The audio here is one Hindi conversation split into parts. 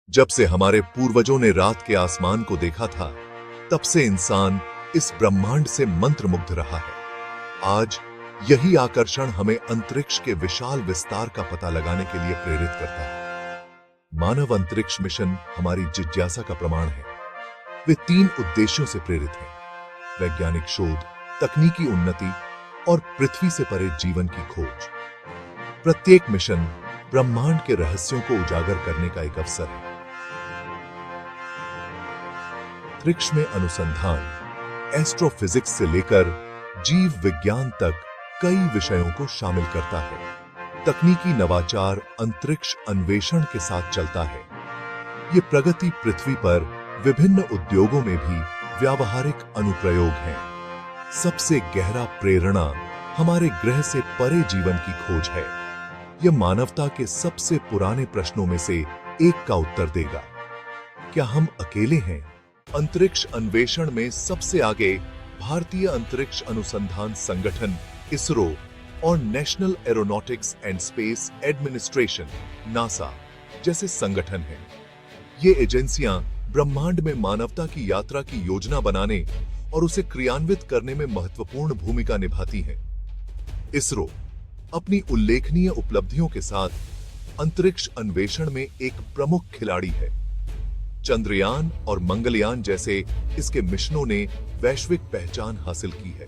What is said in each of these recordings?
जब से हमारे पूर्वजों ने रात के आसमान को देखा था, तब से इंसान इस ब्रह्मांड से मंत्रमुग्ध रहा है। आज यही आकर्षण हमें अंतरिक्ष के विशाल विस्तार का पता लगाने के लिए प्रेरित करता है। मानव अंतरिक्ष मिशन हमारी जिज्ञासा का प्रमाण है। वे 3 उद्देश्यों से प्रेरित हैं: वैज्ञानिक शोध, तकनीकी उन्नति और पृथ्वी से परे जीवन की खोज। प्रत्येक मिशन ब्रह्मांड के रहस्यों को उजागर करने का एक अवसर है। अंतरिक्ष में अनुसंधान एस्ट्रोफिजिक्स से लेकर जीव विज्ञान तक कई विषयों को शामिल करता है। तकनीकी नवाचार अंतरिक्ष अन्वेषण के साथ चलता है। ये प्रगति पृथ्वी पर विभिन्न उद्योगों में भी व्यावहारिक अनुप्रयोग है। सबसे गहरा प्रेरणा हमारे ग्रह से परे जीवन की खोज है। यह मानवता के सबसे पुराने प्रश्नों में से एक का उत्तर देगा। क्या हम अकेले हैं? अंतरिक्ष अन्वेषण में सबसे आगे भारतीय अंतरिक्ष अनुसंधान संगठन इसरो और national aeronautics and space administration NASA जैसे संगठन हैं। ये एजेंसियां ब्रह्मांड में मानवता की यात्रा की योजना बनाने और उसे क्रियान्वित करने में महत्वपूर्ण भूमिका निभाती हैं। इसरो अपनी उल्लेखनीय उपलब्धियों के साथ अंतरिक्ष अन्वेषण में एक प्रमुख खिलाड़ी है। चंद्रयान और मंगलयान जैसे इसके मिशनों ने वैश्विक पहचान हासिल की है।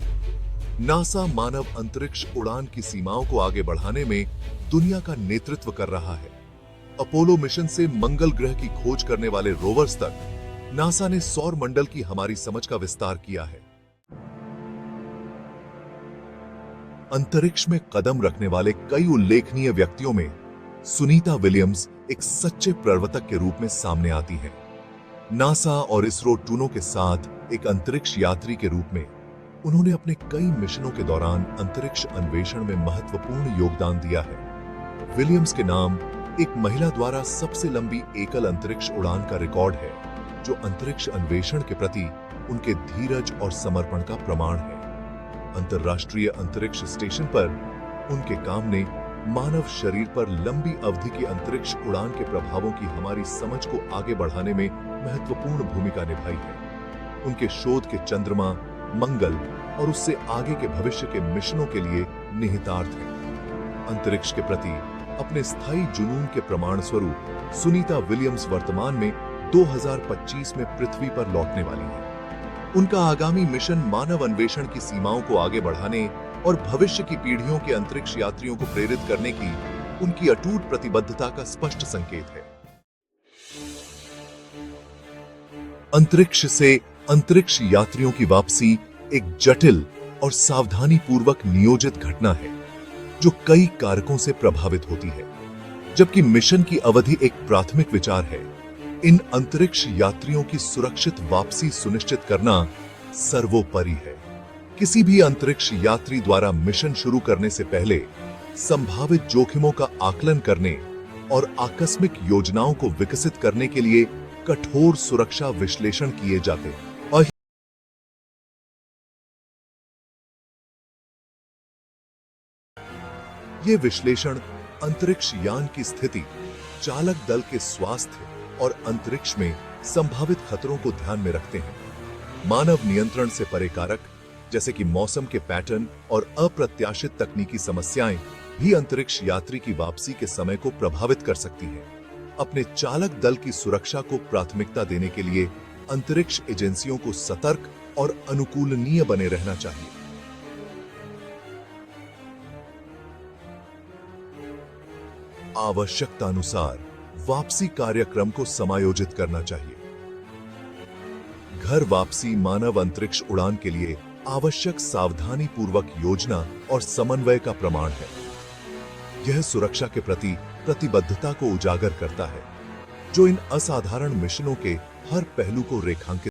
नासा मानव अंतरिक्ष उड़ान की सीमाओं को आगे बढ़ाने में दुनिया का नेतृत्व कर रहा है। अपोलो मिशन से मंगल ग्रह की खोज करने वाले रोवर्स तक नासा ने सौर मंडल की हमारी समझ का विस्तार किया है। अंतरिक्ष में कदम रखने वाले कई उल्लेखनीय व्यक्तियों में सुनीता विलियम्स एक सच्चे प्रवर्तक के रूप में सामने आती हैं। नासा और इसरो टूनों के साथ एक अंतरिक्ष यात्री के रूप में उन्होंने अपने कई मिशनों के दौरान अंतरिक्ष अन्वेषण में महत्वपूर्ण योगदान दिया है। विलियम्स के नाम एक महिला द्वारा सबसे लंबी एकल अंतरिक्ष उड़ान का रिकॉर्ड है, जो अंतरिक्ष अन्वेषण के प्रति उनके धीरज और समर्पण का प्रमाण है। अंतर्राष्ट्रीय अंतरिक्ष स्टेशन पर उनके काम ने मानव शरीर पर लंबी अवधि की अंतरिक्ष उड़ान के प्रभावों की हमारी समझ को आगे बढ़ाने में महत्वपूर्ण भूमिका निभाई है। उनके शोध के चंद्रमा, मंगल और उससे आगे के भविष्य के मिशनों के लिए निहितार्थ हैं। अंतरिक्ष के प्रति अपने स्थायी जुनून के प्रमाण स्वरूप सुनीता विलियम्स वर्तमान में 2025 में पृथ्वी पर लौटने वाली है। उनका आगामी मिशन मानव अन्वेषण की सीमाओं को आगे बढ़ाने और भविष्य की पीढ़ियों के अंतरिक्ष यात्रियों को प्रेरित करने की उनकी अटूट प्रतिबद्धता का स्पष्ट संकेत है। अंतरिक्ष से अंतरिक्ष यात्रियों की वापसी एक जटिल और सावधानी पूर्वक नियोजित घटना है, जो कई कारकों से प्रभावित होती है। जबकि मिशन की अवधि एक प्राथमिक विचार है, इन अंतरिक्ष यात्रियों की सुरक्षित वापसी सुनिश्चित करना सर्वोपरि है। किसी भी अंतरिक्ष यात्री द्वारा मिशन शुरू करने से पहले संभावित जोखिमों का आकलन करने और आकस्मिक योजनाओं को विकसित करने के लिए कठोर सुरक्षा विश्लेषण किए जाते हैं। और ये विश्लेषण अंतरिक्ष यान की स्थिति, चालक दल के स्वास्थ्य और अंतरिक्ष में संभावित खतरों को ध्यान में रखते हैं। मानव नियंत्रण से परे कारक जैसे कि मौसम के पैटर्न और अप्रत्याशित तकनीकी समस्याएं भी अंतरिक्ष यात्री की वापसी के समय को प्रभावित कर सकती हैं। अपने चालक दल की सुरक्षा को प्राथमिकता देने के लिए अंतरिक्ष एजेंसियों को सतर्क और अनुकूलनीय बने रहना चाहिए। आवश्यकतानुसार वापसी कार्यक्रम को समायोजित करना चाहिए। घर वापसी मानव अंतरिक्ष उड़ान के लिए आवश्यक सावधानी पूर्वक योजना और समन्वय का प्रमाण है। यह सुरक्षा के प्रति प्रतिबद्धता को उजागर करता है, जो इन असाधारण मिशनों के हर पहलू को रेखांकित